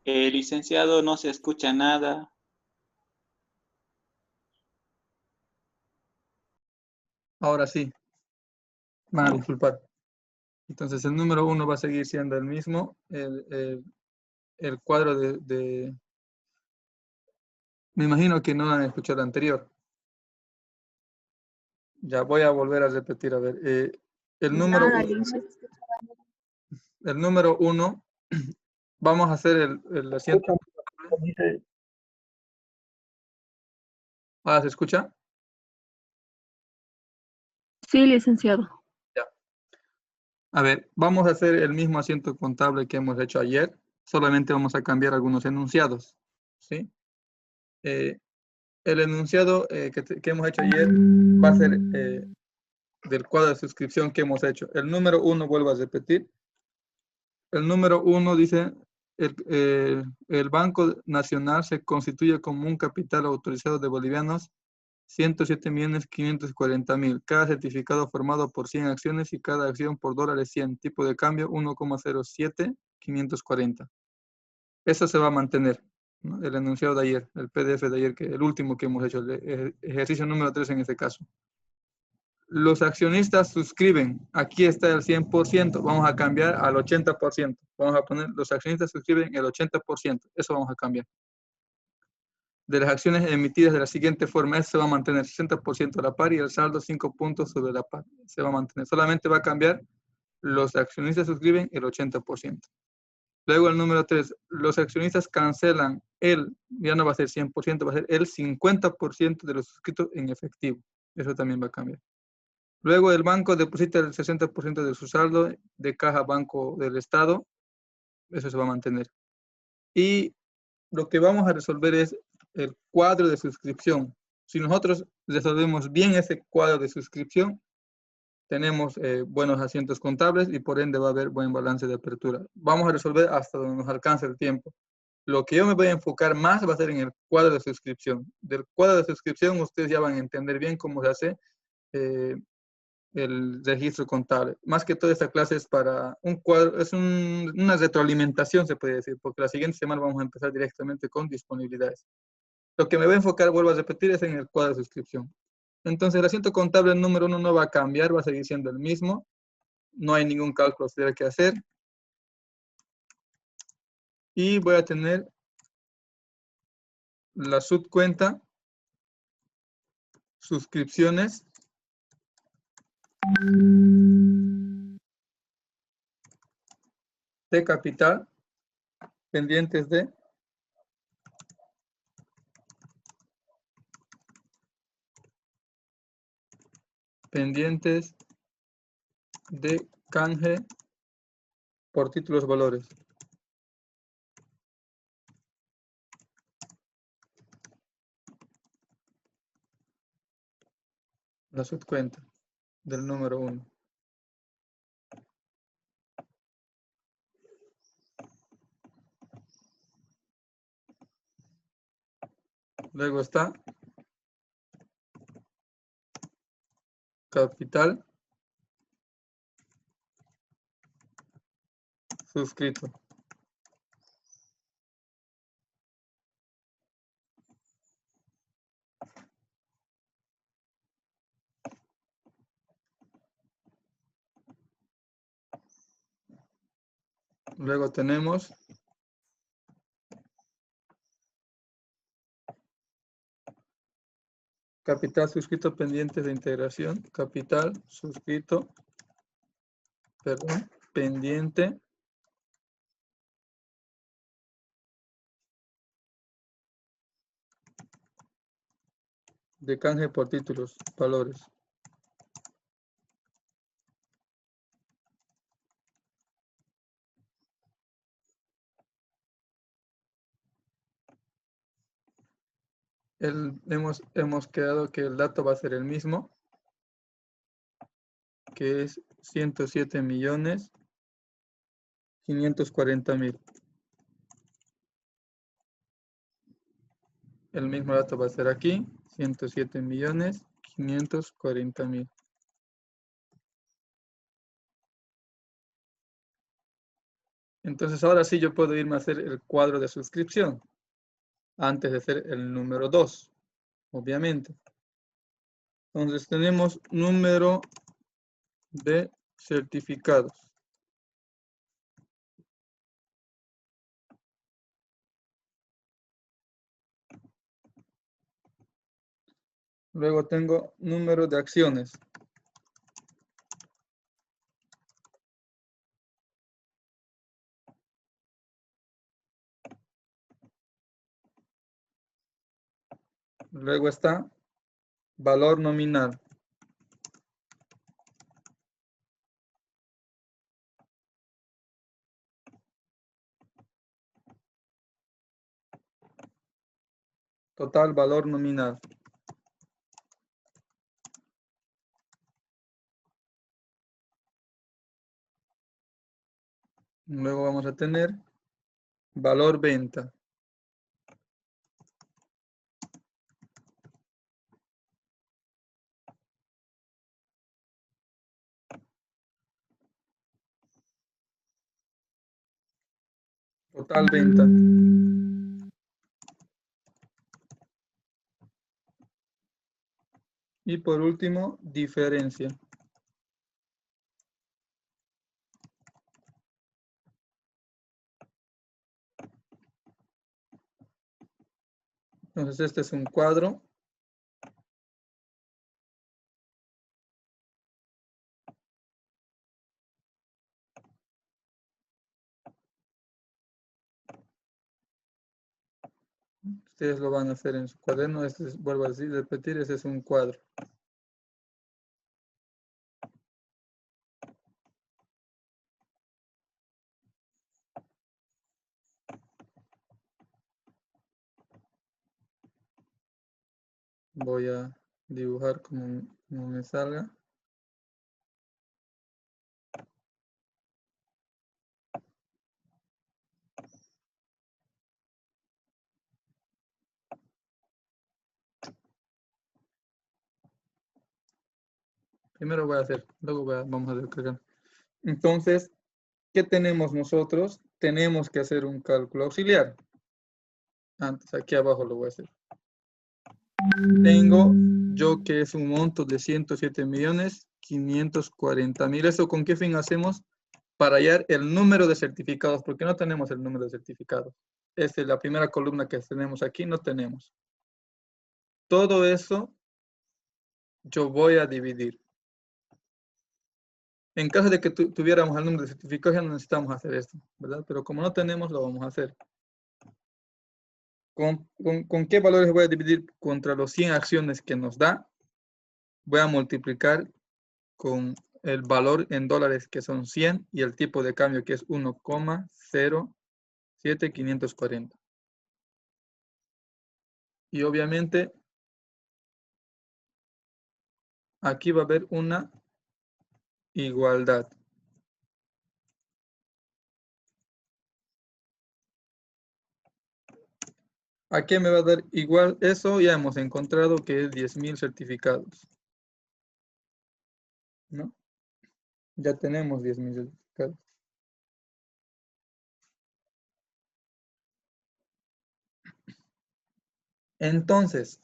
Licenciado, no se escucha nada. Ahora sí. Van a disculpar. Entonces el número 1 va a seguir siendo el mismo. El cuadro me imagino que no han escuchado el anterior. Ya voy a volver a repetir. A ver. El número 1, vamos a hacer el asiento. ¿Se escucha? Sí, licenciado. Ya. A ver, vamos a hacer el mismo asiento contable que hemos hecho ayer. Solamente vamos a cambiar algunos enunciados. ¿Sí? El enunciado que hemos hecho ayer va a ser del cuadro de suscripción que hemos hecho. El número 1, vuelvo a repetir. El número 1 dice, el Banco Nacional se constituye como un capital autorizado de bolivianos 107.540.000. Cada certificado formado por 100 acciones y cada acción por dólares 100. Tipo de cambio 1,07540. Eso se va a mantener, ¿no? El enunciado de ayer, el PDF de ayer, el último que hemos hecho, el ejercicio número 3 en este caso. Los accionistas suscriben. Aquí está el 100%. Vamos a cambiar al 80%. Vamos a poner, los accionistas suscriben el 80%. Eso vamos a cambiar. De las acciones emitidas de la siguiente forma, eso se va a mantener 60% a la par y el saldo 5 puntos sobre la par. Se va a mantener. Solamente va a cambiar, los accionistas suscriben el 80%. Luego el número 3, los accionistas cancelan ya no va a ser 100%, va a ser el 50% de los suscritos en efectivo. Eso también va a cambiar. Luego el banco deposita el 60% de su saldo de caja Banco del Estado. Eso se va a mantener. Y lo que vamos a resolver es el cuadro de suscripción. Si nosotros resolvemos bien ese cuadro de suscripción, tenemos buenos asientos contables y por ende va a haber buen balance de apertura. Vamos a resolver hasta donde nos alcance el tiempo. Lo que yo me voy a enfocar más va a ser en el cuadro de suscripción. Del cuadro de suscripción ustedes ya van a entender bien cómo se hace el registro contable. Más que toda esta clase es para un cuadro, es una retroalimentación, se puede decir, porque la siguiente semana vamos a empezar directamente con disponibilidades. Lo que me voy a enfocar, vuelvo a repetir, es en el cuadro de suscripción. Entonces, el asiento contable número 1 no va a cambiar, va a seguir siendo el mismo. No hay ningún cálculo que hacer. Y voy a tener la subcuenta, suscripciones, de capital, pendientes de canje por títulos valores. La subcuenta del número 1. Luego está capital suscrito. Luego tenemos capital suscrito pendiente de integración, capital suscrito, pendiente de canje por títulos, valores. Hemos quedado que el dato va a ser el mismo, que es 107.540.000. El mismo dato va a ser aquí, 107.540.000. Entonces ahora sí yo puedo irme a hacer el cuadro de suscripción antes de hacer el número 2, obviamente. Entonces tenemos número de certificados. Luego tengo número de acciones. Luego está valor nominal. Total valor nominal. Luego vamos a tener valor venta. Total venta. Y por último, diferencia. Entonces este es un cuadro. Ustedes lo van a hacer en su cuaderno. Vuelvo a decir, repetir, este es un cuadro. Voy a dibujar como me salga. Primero voy a hacer, luego vamos a descargar. Entonces, ¿qué tenemos nosotros? Tenemos que hacer un cálculo auxiliar. Antes, aquí abajo lo voy a hacer. Tengo yo que es un monto de 107.540.000. ¿Eso con qué fin hacemos? Para hallar el número de certificados, porque no tenemos el número de certificados. Esta es la primera columna que tenemos aquí, no tenemos. Todo eso yo voy a dividir. En caso de que tuviéramos el número de certificados, ya no necesitamos hacer esto, ¿verdad? Pero como no tenemos, lo vamos a hacer. ¿Con qué valores voy a dividir contra los 100 acciones que nos da? Voy a multiplicar con el valor en dólares que son 100 y el tipo de cambio que es 1,07540. Y obviamente aquí va a haber una igualdad. ¿A qué me va a dar igual? Eso ya hemos encontrado que es 10.000 certificados. ¿No? Ya tenemos 10.000 certificados. Entonces,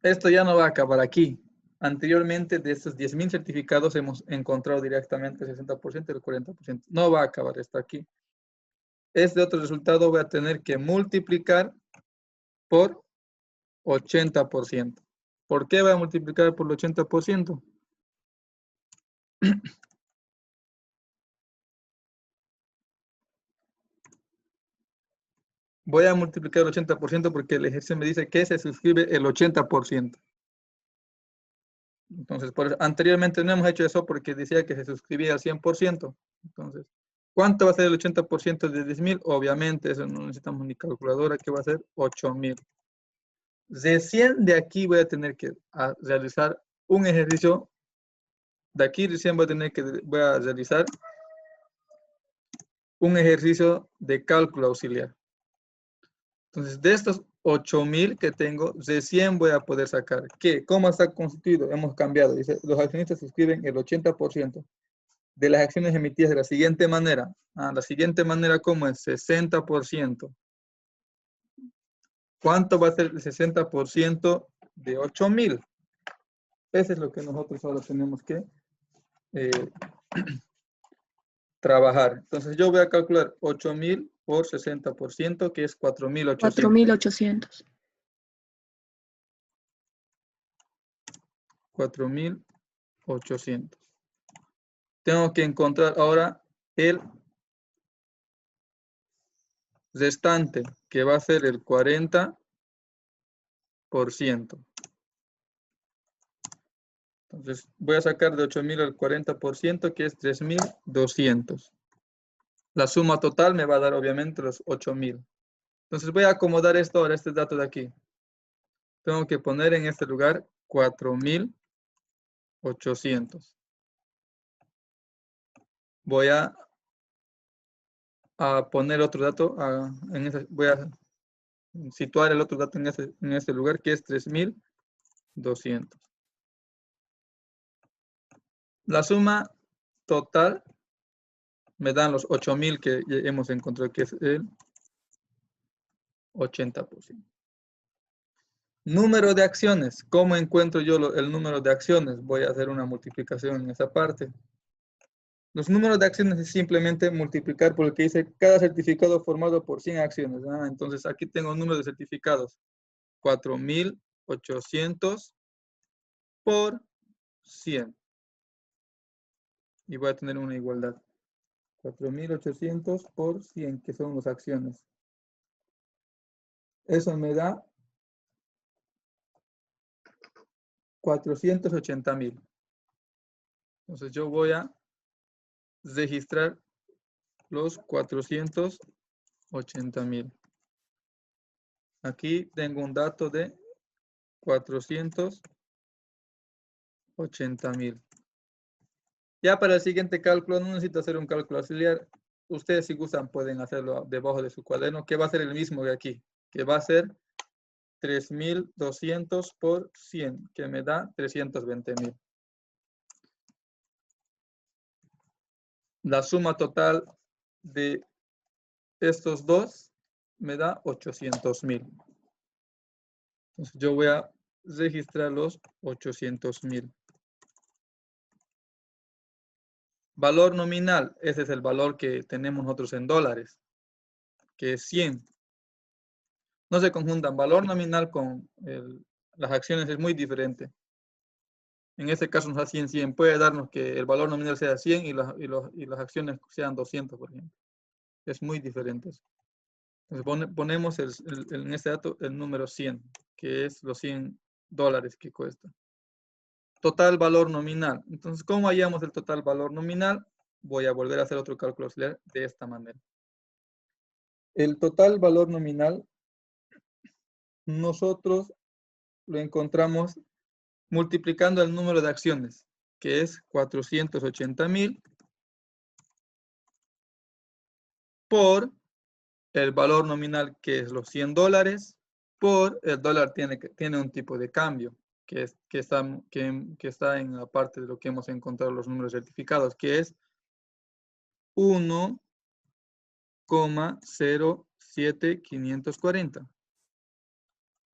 esto ya no va a acabar aquí. Anteriormente, de estos 10.000 certificados hemos encontrado directamente el 60% y el 40%. No va a acabar esto aquí. Este otro resultado voy a tener que multiplicar por 80%. ¿Por qué voy a multiplicar por el 80%? Voy a multiplicar el 80% porque el ejercicio me dice que se suscribe el 80%. Entonces, anteriormente no hemos hecho eso porque decía que se suscribía al 100%. Entonces, ¿cuánto va a ser el 80% de 10.000? Obviamente, eso no necesitamos ni calculadora, que va a ser 8.000. Recién de aquí voy a tener que realizar un ejercicio. De aquí recién voy a realizar un ejercicio de cálculo auxiliar. Entonces, de estos 8,000 que tengo, recién voy a poder sacar. ¿Qué? ¿Cómo está constituido? Hemos cambiado. Dice, los accionistas suscriben el 80% de las acciones emitidas de la siguiente manera. La siguiente manera, ¿cómo es? 60%. ¿Cuánto va a ser el 60% de 8,000? Eso es lo que nosotros ahora tenemos que trabajar. Entonces yo voy a calcular 8,000 por 60%, que es 4,800. 4,800. 4,800. Tengo que encontrar ahora el restante, que va a ser el 40%. Entonces voy a sacar de 8,000 el 40%, que es 3,200. La suma total me va a dar obviamente los 8,000. Entonces voy a acomodar esto ahora, este dato de aquí. Tengo que poner en este lugar 4,800. Voy a poner otro dato, voy a situar el otro dato en este lugar, que es 3,200. La suma total me dan los 8,000 que ya hemos encontrado, que es el 80%. Número de acciones. ¿Cómo encuentro yo el número de acciones? Voy a hacer una multiplicación en esa parte. Los números de acciones es simplemente multiplicar por lo que dice cada certificado formado por 100 acciones. Entonces aquí tengo el número de certificados. 4,800 por 100. Y voy a tener una igualdad. 4,800 por 100, que son las acciones. Eso me da 480,000. Entonces yo voy a registrar los 480,000. Aquí tengo un dato de 480,000. Ya para el siguiente cálculo no necesito hacer un cálculo auxiliar. Ustedes si gustan pueden hacerlo debajo de su cuaderno, que va a ser el mismo que aquí, que va a ser 3,200 por 100, que me da 320,000. La suma total de estos dos me da 800,000. Entonces yo voy a registrar los 800,000. Valor nominal, ese es el valor que tenemos nosotros en dólares, que es 100. No se conjuntan, valor nominal con las acciones es muy diferente. En este caso nos da 100. Puede darnos que el valor nominal sea 100 y las acciones sean 200, por ejemplo. Es muy diferente eso. Entonces ponemos en este dato el número 100, que es los $100 que cuesta. Total valor nominal. Entonces, ¿cómo hallamos el total valor nominal? Voy a volver a hacer otro cálculo auxiliar de esta manera. El total valor nominal, nosotros lo encontramos multiplicando el número de acciones, que es 480,000 por el valor nominal, que es los $100, por el dólar tiene un tipo de cambio, que está en la parte de lo que hemos encontrado los números certificados, que es 1,07540.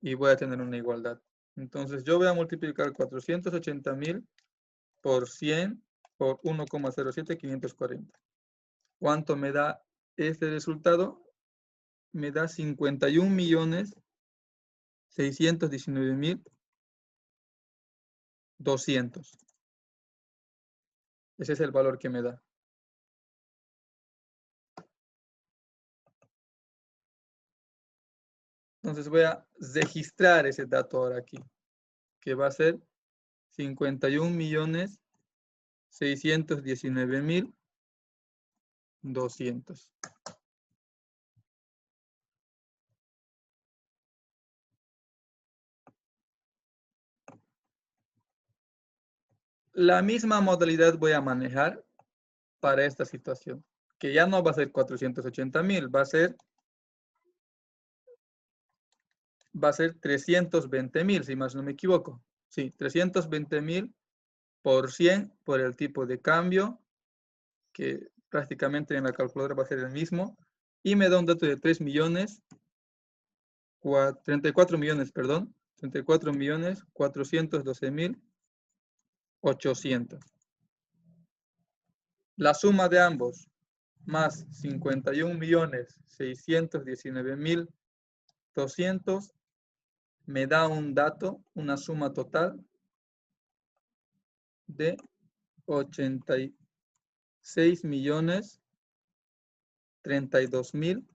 Y voy a tener una igualdad. Entonces yo voy a multiplicar 480,000 por 100 por 1,07540. ¿Cuánto me da este resultado? Me da 51,619,200. Ese es el valor que me da. Entonces voy a registrar ese dato ahora aquí, que va a ser 51,619,200. La misma modalidad voy a manejar para esta situación, que ya no va a ser 480,000, va a ser va a ser 320.000, si más no me equivoco. Sí, 320.000 por 100 por el tipo de cambio, que prácticamente en la calculadora va a ser el mismo. Y me da un dato de 34 millones, perdón. 34.412.800. La suma de ambos más 51.619.200 me da un dato, una suma total de 86.032.000.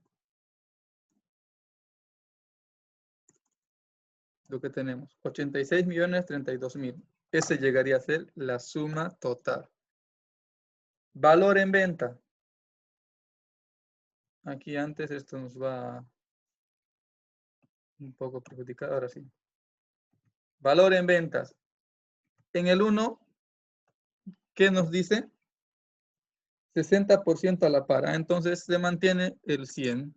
Lo que tenemos, 86.032.000. Ese llegaría a ser la suma total. Valor en venta. Aquí antes esto nos va un poco perjudicar, ahora sí. Valor en ventas. En el 1, ¿qué nos dice? 60% a la par. Entonces se mantiene el 100.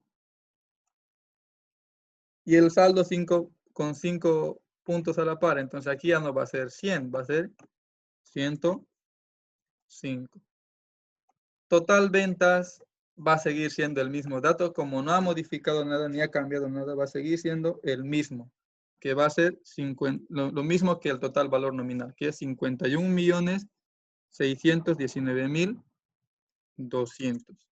Y el saldo 5 con 5 puntos a la par. Entonces aquí ya no va a ser 100, va a ser 105. Total ventas va a seguir siendo el mismo dato. Como no ha modificado nada ni ha cambiado nada, va a seguir siendo el mismo, que va a ser lo mismo que el total valor nominal, que es 51.619.200.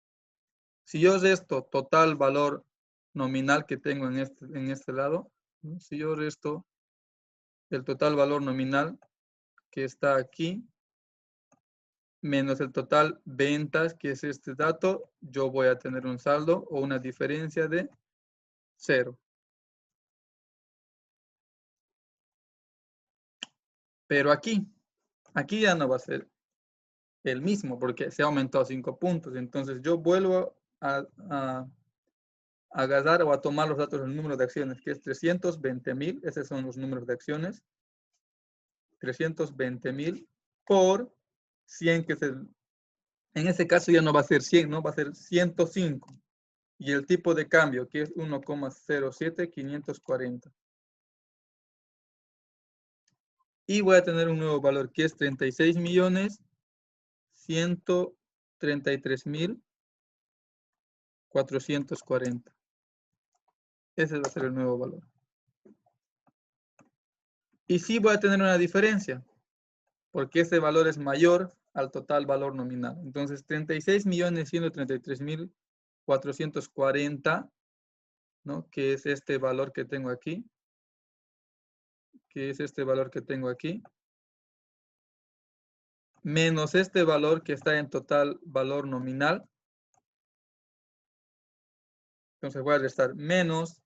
Si yo resto total valor nominal que tengo en este lado, ¿no? Si yo resto el total valor nominal que está aquí, menos el total ventas, que es este dato, yo voy a tener un saldo o una diferencia de 0. Pero aquí ya no va a ser el mismo porque se ha aumentado 5 puntos. Entonces yo vuelvo a agarrar o a tomar los datos del número de acciones, que es 320.000. Esos son los números de acciones. 320.000 por 100, que es en este caso ya no va a ser 100, ¿no? Va a ser 105. Y el tipo de cambio, que es 1,07540. Y voy a tener un nuevo valor, que es 36.133.440. Ese va a ser el nuevo valor. Y sí voy a tener una diferencia, porque ese valor es mayor al total valor nominal. Entonces, 36.133.440, ¿no? Que es este valor que tengo aquí. Menos este valor que está en total valor nominal. Entonces voy a restar menos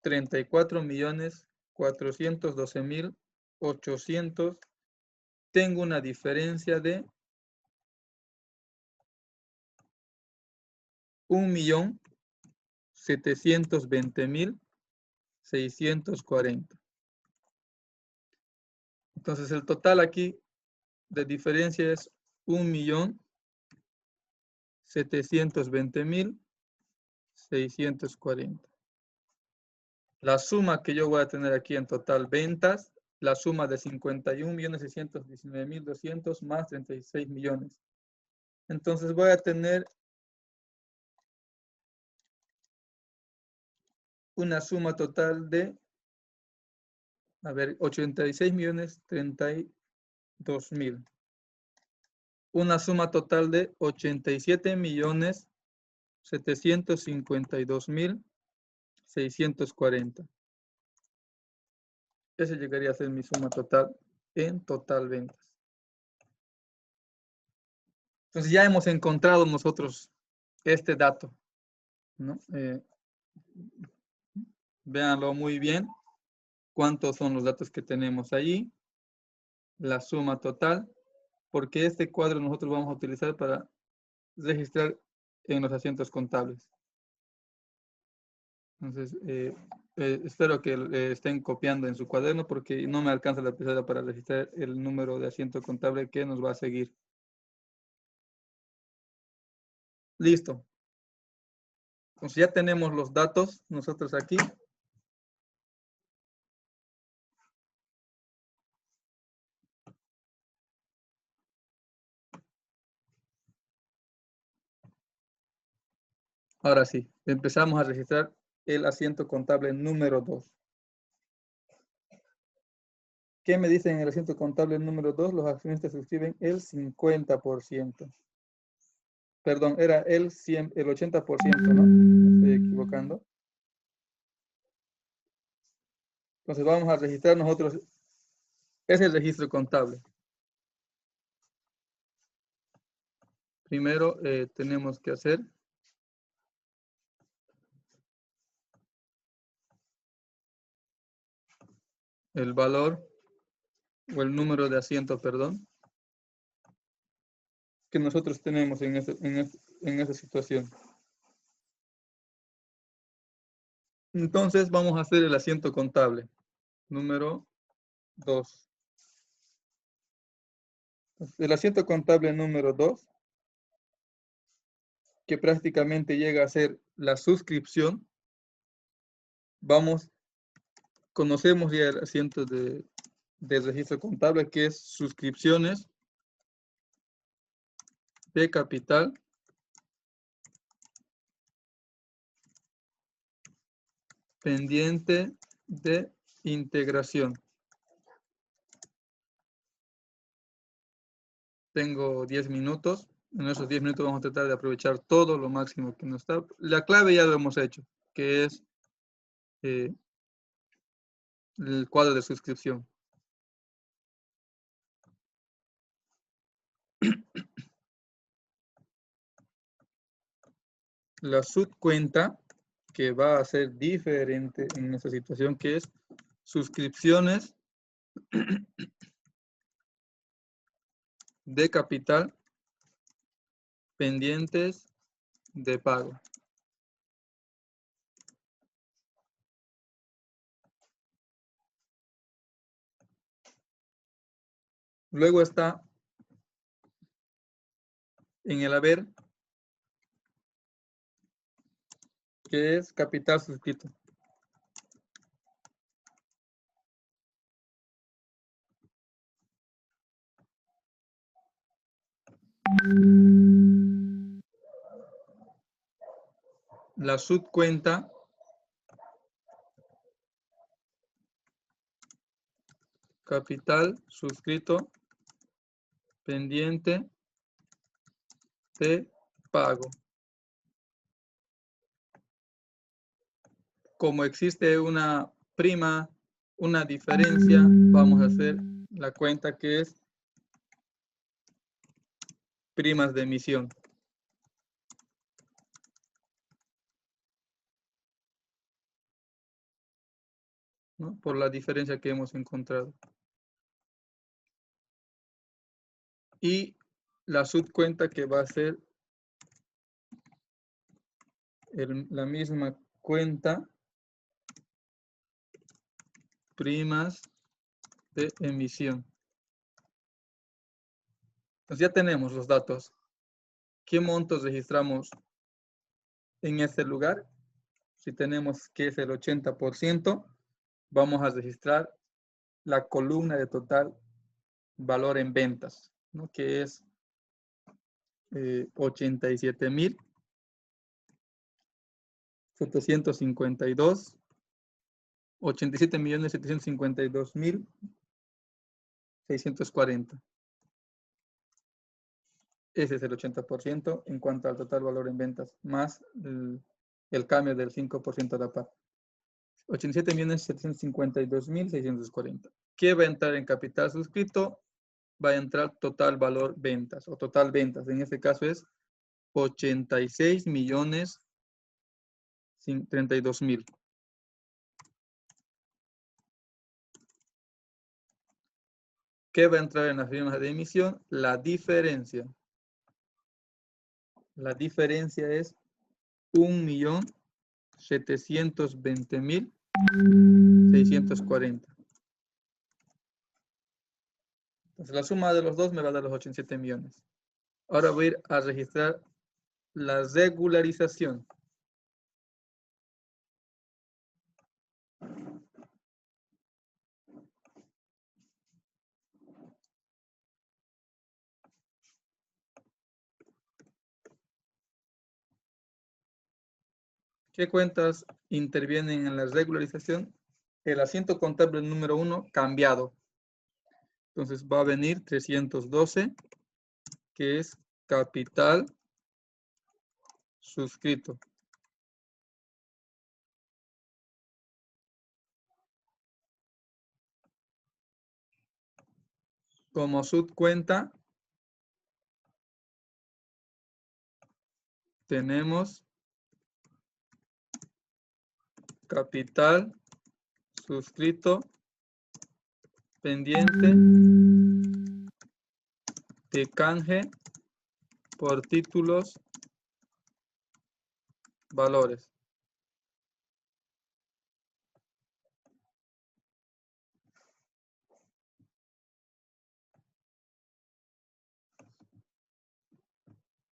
34.412.800. Tengo una diferencia de 1.720.640. Entonces el total aquí de diferencia es 1.720.640. La suma que yo voy a tener aquí en total ventas, la suma de 51.619.200 más 36 millones. Entonces voy a tener una suma total de, 86.032.000. Una suma total de 87.752.640. Ese llegaría a ser mi suma total en total ventas. Entonces ya hemos encontrado nosotros este dato, ¿no? Véanlo muy bien. ¿Cuántos son los datos que tenemos allí? La suma total. Porque este cuadro nosotros vamos a utilizar para registrar en los asientos contables. Entonces, espero que estén copiando en su cuaderno porque no me alcanza la pizarra para registrar el número de asiento contable que nos va a seguir. Listo. Entonces ya tenemos los datos nosotros aquí. Ahora sí, empezamos a registrar el asiento contable número 2. ¿Qué me dicen en el asiento contable número 2? Los accionistas suscriben el 50%. Perdón, era el 80%, ¿no? Me estoy equivocando. Entonces vamos a registrar nosotros. Es el registro contable. Primero tenemos que hacer el valor o el número de asiento, perdón, que nosotros tenemos en esa situación. Entonces vamos a hacer el asiento contable número 2. El asiento contable número 2, que prácticamente llega a ser la suscripción, conocemos ya el asiento del registro contable, que es suscripciones de capital pendiente de integración. Tengo 10 minutos. En esos 10 minutos vamos a tratar de aprovechar todo lo máximo que nos da. La clave ya lo hemos hecho, que es el cuadro de suscripción. La subcuenta, que va a ser diferente en esta situación, que es suscripciones de capital pendientes de pago. Luego está en el haber, que es capital suscrito. La subcuenta capital suscrito pendiente de pago. Como existe una prima, una diferencia, vamos a hacer la cuenta que es primas de emisión. ¿No? Por la diferencia que hemos encontrado. Y la subcuenta, que va a ser la misma cuenta primas de emisión. Pues ya tenemos los datos. ¿Qué montos registramos en este lugar? Si tenemos que es el 80%, vamos a registrar la columna de total valor en ventas, ¿no? Que es 87.752, 87.752.640. Ese es el 80% en cuanto al total valor en ventas, más el cambio del 5% a la par. 87.752.640. ¿Qué va a entrar en capital suscrito? Va a entrar total valor ventas o total ventas. En este caso es 86.032.000. ¿Qué va a entrar en las firmas de emisión? La diferencia. La diferencia es 1.720.640. Entonces la suma de los dos me va a dar los 87 millones. Ahora voy a ir a registrar la regularización. ¿Qué cuentas intervienen en la regularización? El asiento contable número 1 cambiado. Entonces va a venir 312, que es capital suscrito. Como subcuenta tenemos capital suscrito pendiente de canje por títulos valores.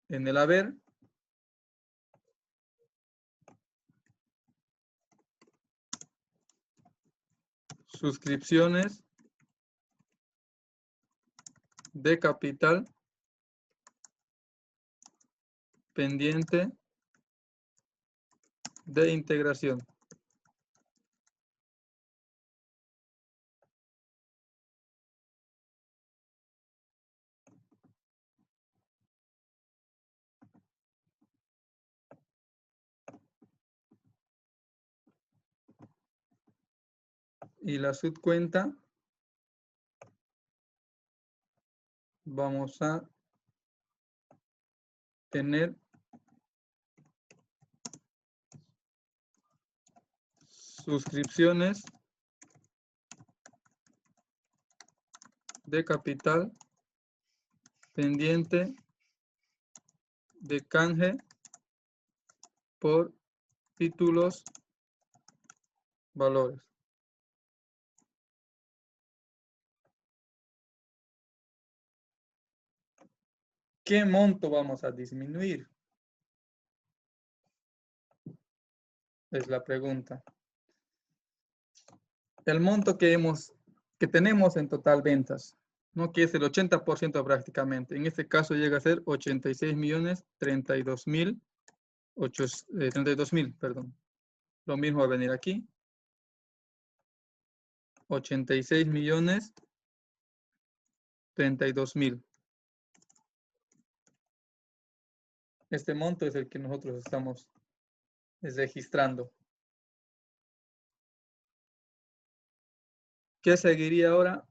En el haber suscripciones de capital pendiente de integración. Y la subcuenta vamos a tener suscripciones de capital pendiente de canje por títulos valores. ¿Qué monto vamos a disminuir? Es la pregunta. El monto que tenemos en total ventas, ¿no? Que es el 80% prácticamente. En este caso llega a ser 86.032.000, perdón. Lo mismo va a venir aquí. 86.032.000. Este monto es el que nosotros estamos registrando. ¿Qué seguiría ahora?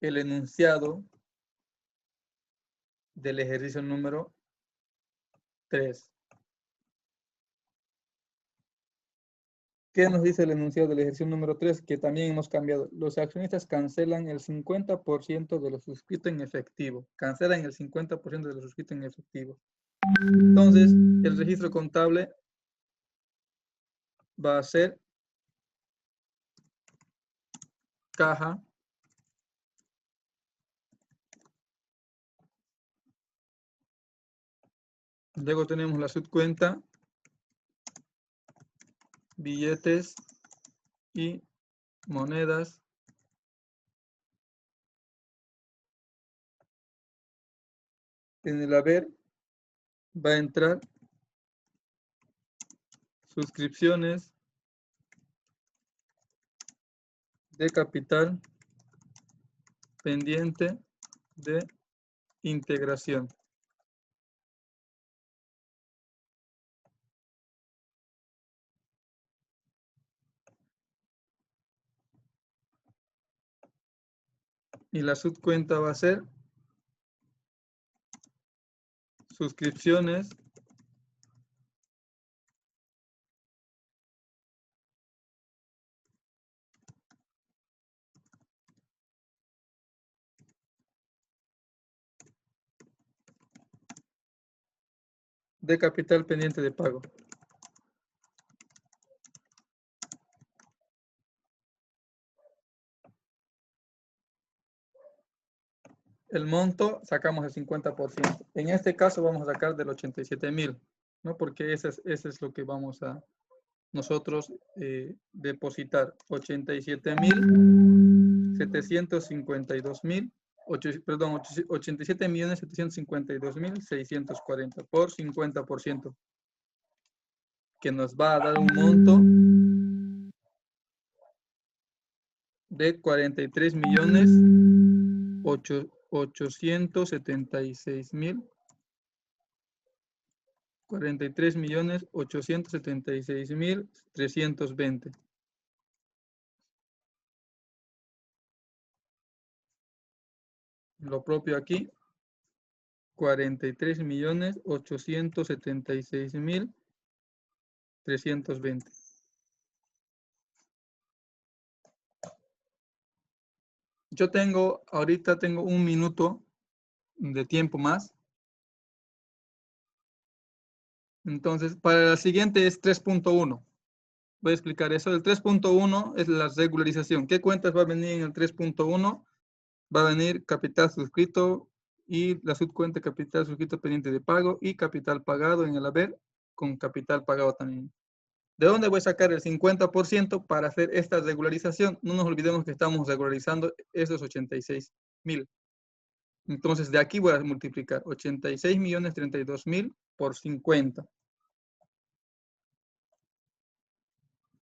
El enunciado del ejercicio número 3. ¿Qué nos dice el enunciado del ejercicio número 3? Que también hemos cambiado. Los accionistas cancelan el 50% de lo suscrito en efectivo. Cancelan el 50% de lo suscrito en efectivo. Entonces, el registro contable va a ser caja luego tenemos la subcuenta billetes y monedas. En el haber va a entrar suscripciones de capital pendiente de integración. Y la subcuenta va a ser suscripciones de capital pendiente de pago. El monto sacamos el 50%. En este caso vamos a sacar del 87.000, ¿no? Porque ese es lo que vamos a nosotros depositar. 87.752.000 87.752.640 por 50%, que nos va a dar un monto de 43.876.320. Lo propio aquí, 43.876.320. Yo ahorita tengo 1 minuto de tiempo más. Entonces, para la siguiente es 3.1. Voy a explicar eso. El 3.1 es la regularización. ¿Qué cuentas va a venir en el 3.1? Va a venir capital suscrito y la subcuenta capital suscrito pendiente de pago y capital pagado en el haber con capital pagado también. ¿De dónde voy a sacar el 50% para hacer esta regularización? No nos olvidemos que estamos regularizando esos 86.000. Entonces, de aquí voy a multiplicar 86.032.000 por 50.